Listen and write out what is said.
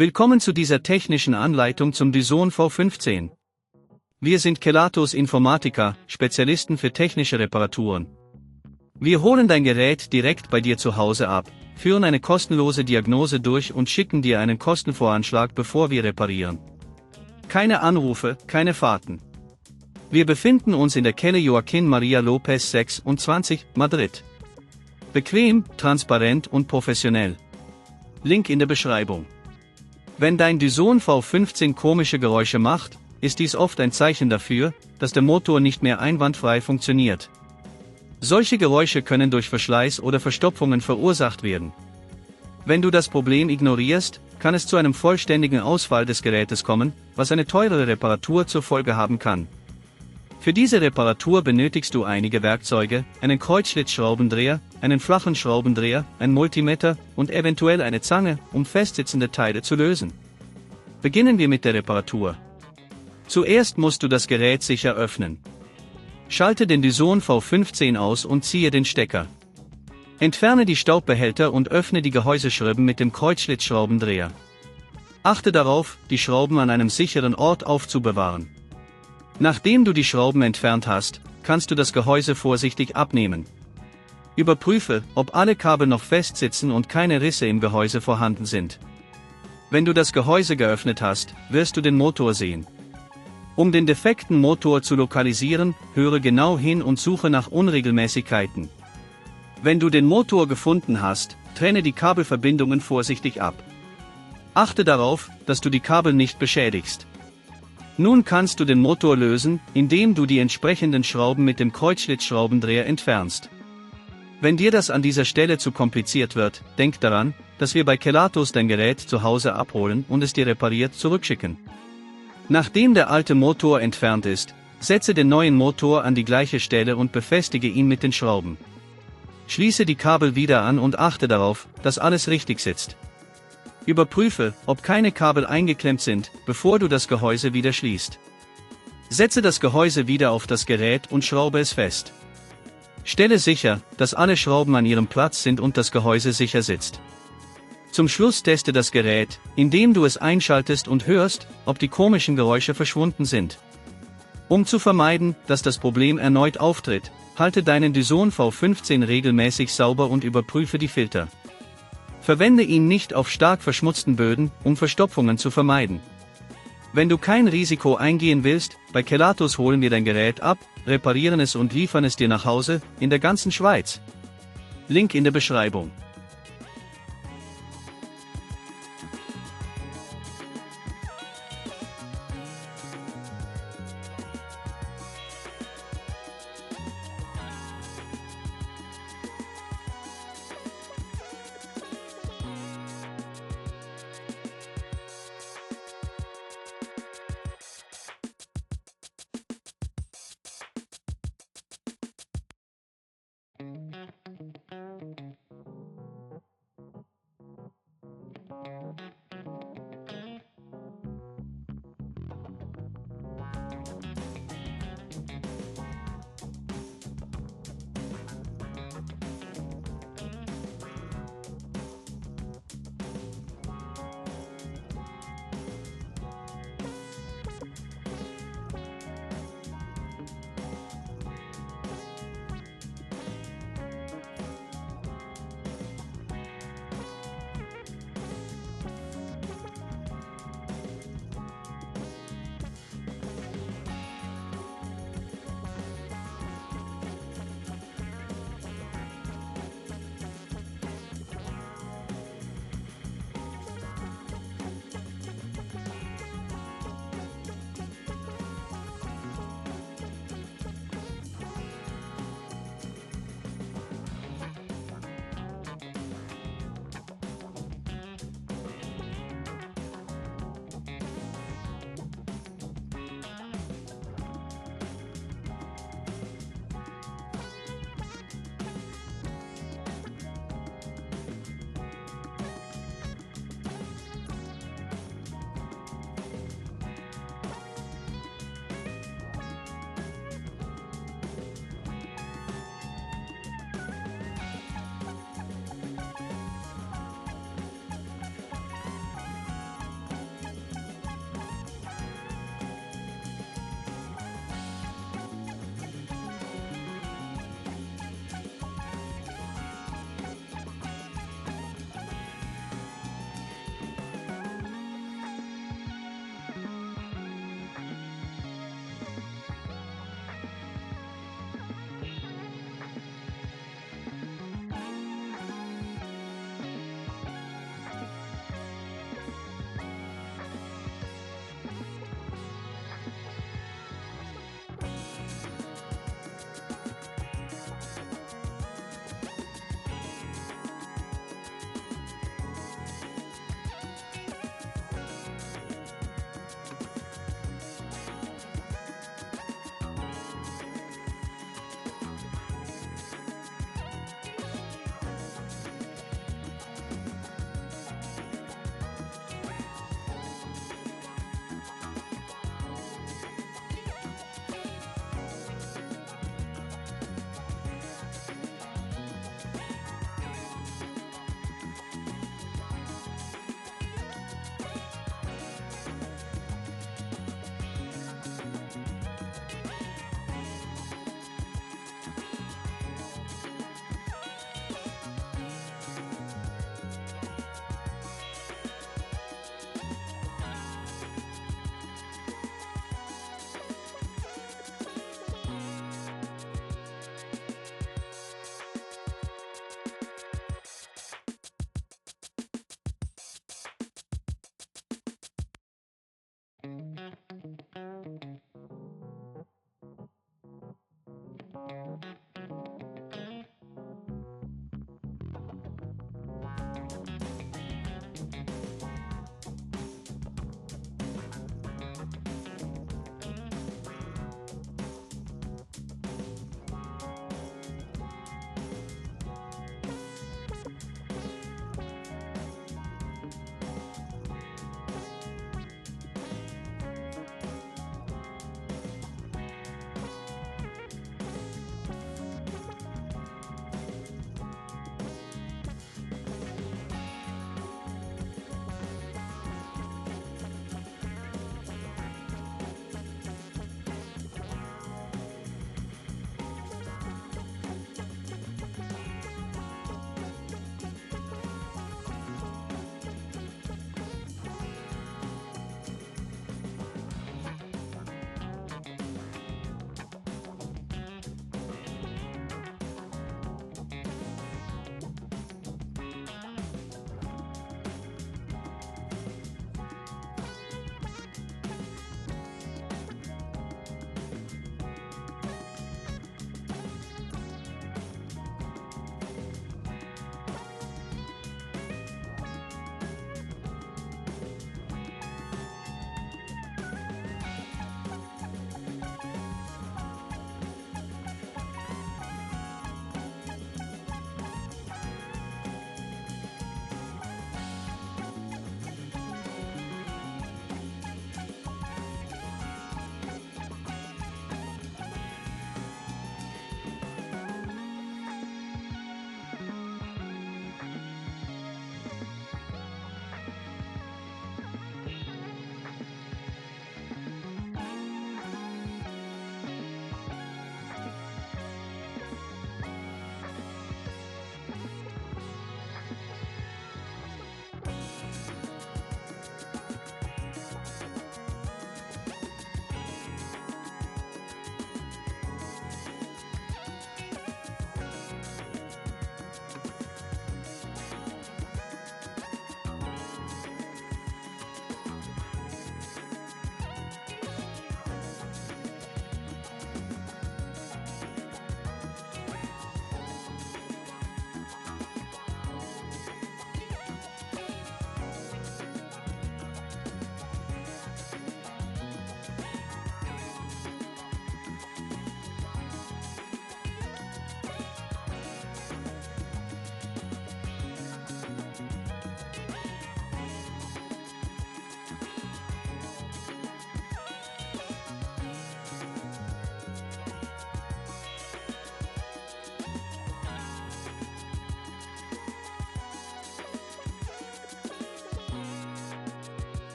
Willkommen zu dieser technischen Anleitung zum Dyson V15. Wir sind Kelatos Informática, Spezialisten für technische Reparaturen. Wir holen dein Gerät direkt bei dir zu Hause ab, führen eine kostenlose Diagnose durch und schicken dir einen Kostenvoranschlag, bevor wir reparieren. Keine Anrufe, keine Fahrten. Wir befinden uns in der Calle Joaquín María López 26, Madrid. Bequem, transparent und professionell. Link in der Beschreibung. Wenn dein Dyson V15 komische Geräusche macht, ist dies oft ein Zeichen dafür, dass der Motor nicht mehr einwandfrei funktioniert. Solche Geräusche können durch Verschleiß oder Verstopfungen verursacht werden. Wenn du das Problem ignorierst, kann es zu einem vollständigen Ausfall des Gerätes kommen, was eine teurere Reparatur zur Folge haben kann. Für diese Reparatur benötigst du einige Werkzeuge, einen Kreuzschlitzschraubendreher, einen flachen Schraubendreher, ein Multimeter und eventuell eine Zange, um festsitzende Teile zu lösen. Beginnen wir mit der Reparatur. Zuerst musst du das Gerät sicher öffnen. Schalte den Dyson V15 aus und ziehe den Stecker. Entferne die Staubbehälter und öffne die Gehäuseschrauben mit dem Kreuzschlitzschraubendreher. Achte darauf, die Schrauben an einem sicheren Ort aufzubewahren. Nachdem du die Schrauben entfernt hast, kannst du das Gehäuse vorsichtig abnehmen. Überprüfe, ob alle Kabel noch festsitzen und keine Risse im Gehäuse vorhanden sind. Wenn du das Gehäuse geöffnet hast, wirst du den Motor sehen. Um den defekten Motor zu lokalisieren, höre genau hin und suche nach Unregelmäßigkeiten. Wenn du den Motor gefunden hast, trenne die Kabelverbindungen vorsichtig ab. Achte darauf, dass du die Kabel nicht beschädigst. Nun kannst du den Motor lösen, indem du die entsprechenden Schrauben mit dem Kreuzschlitzschraubendreher entfernst. Wenn dir das an dieser Stelle zu kompliziert wird, denk daran, dass wir bei Kelatos dein Gerät zu Hause abholen und es dir repariert zurückschicken. Nachdem der alte Motor entfernt ist, setze den neuen Motor an die gleiche Stelle und befestige ihn mit den Schrauben. Schließe die Kabel wieder an und achte darauf, dass alles richtig sitzt. Überprüfe, ob keine Kabel eingeklemmt sind, bevor du das Gehäuse wieder schließt. Setze das Gehäuse wieder auf das Gerät und schraube es fest. Stelle sicher, dass alle Schrauben an ihrem Platz sind und das Gehäuse sicher sitzt. Zum Schluss teste das Gerät, indem du es einschaltest und hörst, ob die komischen Geräusche verschwunden sind. Um zu vermeiden, dass das Problem erneut auftritt, halte deinen Dyson V15 regelmäßig sauber und überprüfe die Filter. Verwende ihn nicht auf stark verschmutzten Böden, um Verstopfungen zu vermeiden. Wenn du kein Risiko eingehen willst, bei Kelatos holen wir dein Gerät ab, reparieren es und liefern es dir nach Hause, in der ganzen Schweiz. Link in der Beschreibung.